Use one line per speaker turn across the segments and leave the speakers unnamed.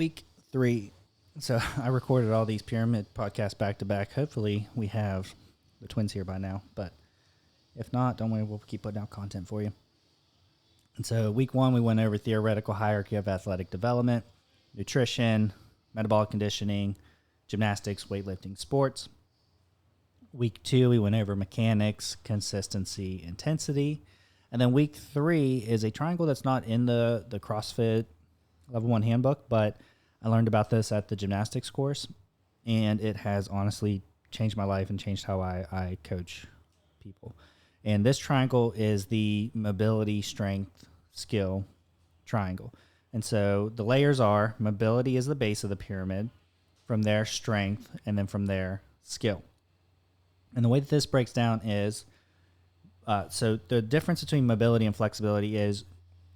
Week 3. So I recorded all these pyramid podcasts back to back. Hopefully we have the twins here by now, but if not, don't worry, we'll keep putting out content for you. And so week 1, we went over theoretical hierarchy of athletic development, nutrition, metabolic conditioning, gymnastics, weightlifting, sports. Week 2, we went over mechanics, consistency, intensity. And then week 3 is a triangle that's not in the CrossFit Level 1 handbook, but I learned about this at the gymnastics course, and it has honestly changed my life and changed how I coach people. And this triangle is the mobility, strength, skill triangle. And so the layers are mobility is the base of the pyramid, from there strength, and then from there skill. And the way that this breaks down is, so the difference between mobility and flexibility is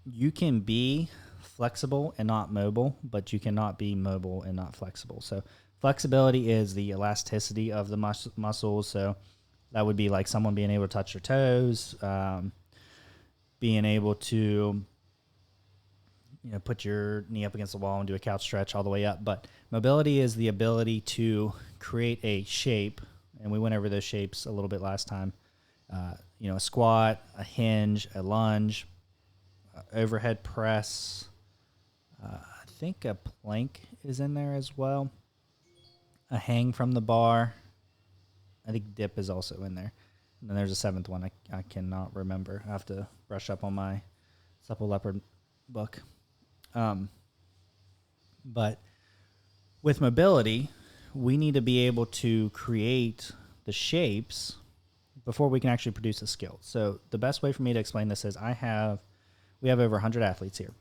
you can be flexible and not mobile, but you cannot be mobile and not flexible. So flexibility is the elasticity of the muscles. So that would be like someone being able to touch their toes, being able to put your knee up against the wall and do a couch stretch all the way up. But mobility is the ability to create a shape, and we went over those shapes a little bit last time. A squat, a hinge, a lunge, overhead press. I think a plank is in there as well. A hang from the bar. I think dip is also in there. And then there's a 7th one. I cannot remember. I have to brush up on my Supple Leopard book. But with mobility, we need to be able to create the shapes before we can actually produce a skill. So the best way for me to explain this is we have over 100 athletes here,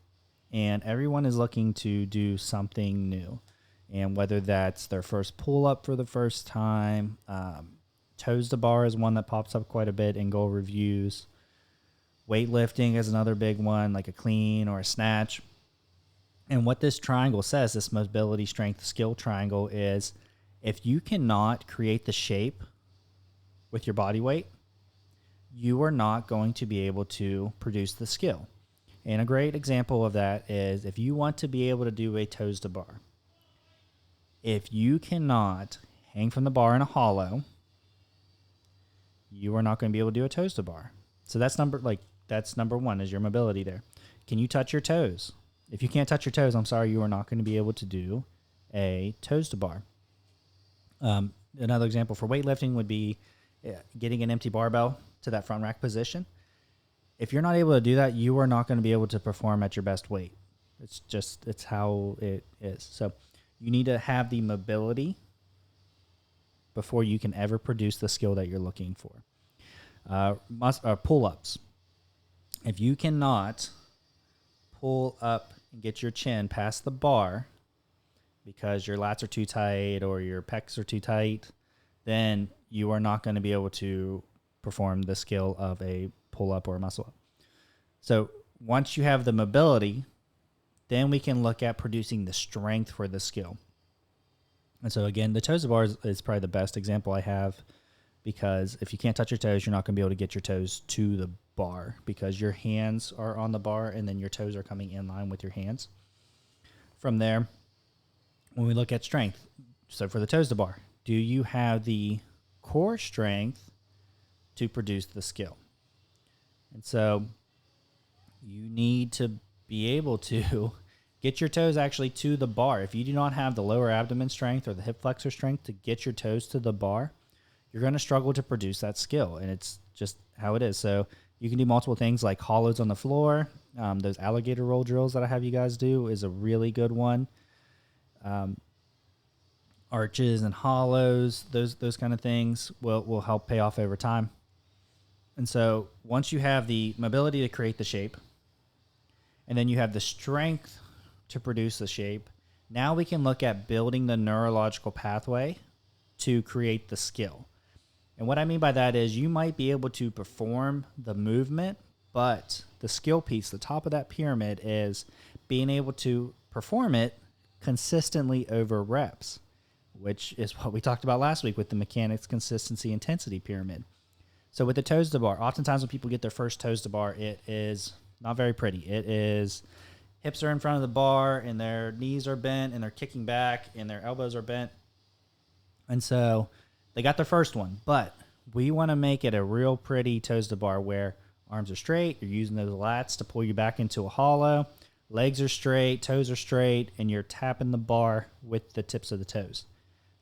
and everyone is looking to do something new. And whether that's their first pull-up for the first time, toes to bar is one that pops up quite a bit in goal reviews. Weightlifting is another big one, like a clean or a snatch. And what this triangle says, this mobility, strength, skill triangle, is if you cannot create the shape with your body weight, you are not going to be able to produce the skill. And a great example of that is if you want to be able to do a toes to bar. If you cannot hang from the bar in a hollow, you are not going to be able to do a toes to bar. So that's number 1 is your mobility there. Can you touch your toes? If you can't touch your toes, I'm sorry, you are not going to be able to do a toes to bar. Another example for weightlifting would be getting an empty barbell to that front rack position. If you're not able to do that, you are not going to be able to perform at your best weight. It's how it is. So you need to have the mobility before you can ever produce the skill that you're looking for. Pull-ups. If you cannot pull up and get your chin past the bar because your lats are too tight or your pecs are too tight, then you are not going to be able to perform the skill of a pull-up or a muscle-up. So once you have the mobility, then we can look at producing the strength for the skill. And so again, the toes to bar is probably the best example I have, because if you can't touch your toes, you're not going to be able to get your toes to the bar because your hands are on the bar and then your toes are coming in line with your hands. From there, when we look at strength, so for the toes to bar, do you have the core strength to produce the skill? And so you need to be able to get your toes actually to the bar. If you do not have the lower abdomen strength or the hip flexor strength to get your toes to the bar, you're going to struggle to produce that skill. And it's just how it is. So you can do multiple things like hollows on the floor. Those alligator roll drills that I have you guys do is a really good one. Arches and hollows, those kind of things will help pay off over time. And so once you have the mobility to create the shape, and then you have the strength to produce the shape, now we can look at building the neurological pathway to create the skill. And what I mean by that is you might be able to perform the movement, but the skill piece, the top of that pyramid, is being able to perform it consistently over reps, which is what we talked about last week with the mechanics, consistency, intensity pyramid. So with the toes to bar, oftentimes when people get their first toes to bar, it is not very pretty. It is hips are in front of the bar and their knees are bent and they're kicking back and their elbows are bent. And so they got their first one, but we want to make it a real pretty toes to bar where arms are straight, you're using those lats to pull you back into a hollow, legs are straight, toes are straight, and you're tapping the bar with the tips of the toes.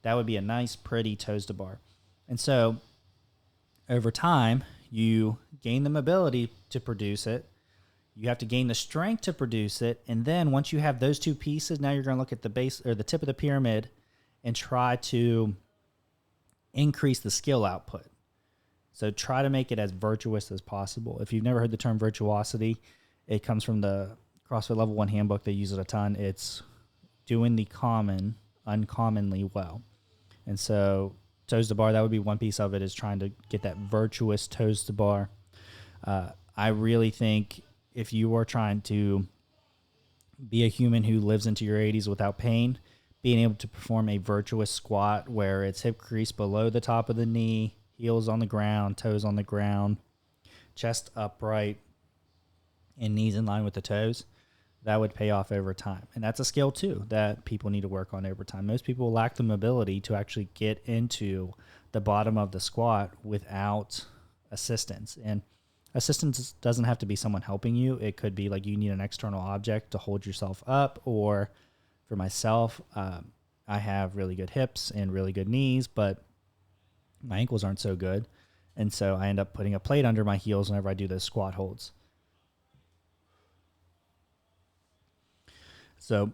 That would be a nice, pretty toes to bar. And so over time, you gain the mobility to produce it. You have to gain the strength to produce it. And then once you have those two pieces, now you're going to look at the base or the tip of the pyramid and try to increase the skill output. So try to make it as virtuous as possible. If you've never heard the term virtuosity, it comes from the CrossFit Level 1 handbook. They use it a ton. It's doing the common uncommonly well. And so toes to bar, that would be one piece of it, is trying to get that virtuous toes to bar. I really think if you are trying to be a human who lives into your 80s without pain, being able to perform a virtuous squat where it's hip crease below the top of the knee, heels on the ground, toes on the ground, chest upright, and knees in line with the toes, that would pay off over time. And that's a skill too that people need to work on over time. Most people lack the mobility to actually get into the bottom of the squat without assistance. And assistance doesn't have to be someone helping you. It could be like you need an external object to hold yourself up. Or for myself, I have really good hips and really good knees, but my ankles aren't so good. And so I end up putting a plate under my heels whenever I do those squat holds. So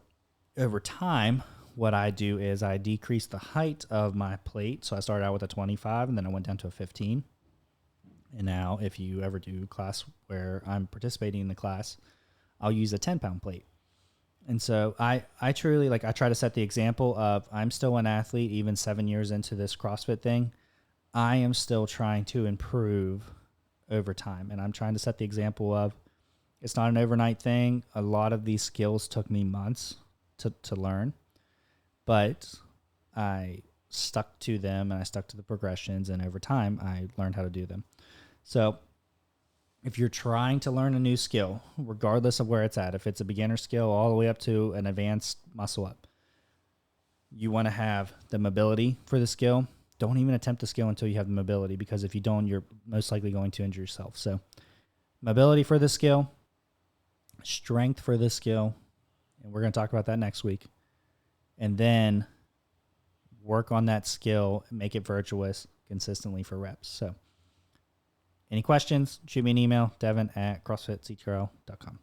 over time, what I do is I decrease the height of my plate. So I started out with a 25 and then I went down to a 15. And now if you ever do class where I'm participating in the class, I'll use a 10-pound plate. And so I truly, like, I try to set the example of I'm still an athlete, even 7 years into this CrossFit thing. I am still trying to improve over time. And I'm trying to set the example of it's not an overnight thing. A lot of these skills took me months to learn, but I stuck to them and I stuck to the progressions. And over time, I learned how to do them. So if you're trying to learn a new skill, regardless of where it's at, if it's a beginner skill all the way up to an advanced muscle up, you want to have the mobility for the skill. Don't even attempt the skill until you have the mobility, because if you don't, you're most likely going to injure yourself. So mobility for the skill, strength for the skill, and we're going to talk about that next week. And then work on that skill, make it virtuous consistently for reps. So any questions, shoot me an email, Devin@CrossFitCTRL.com.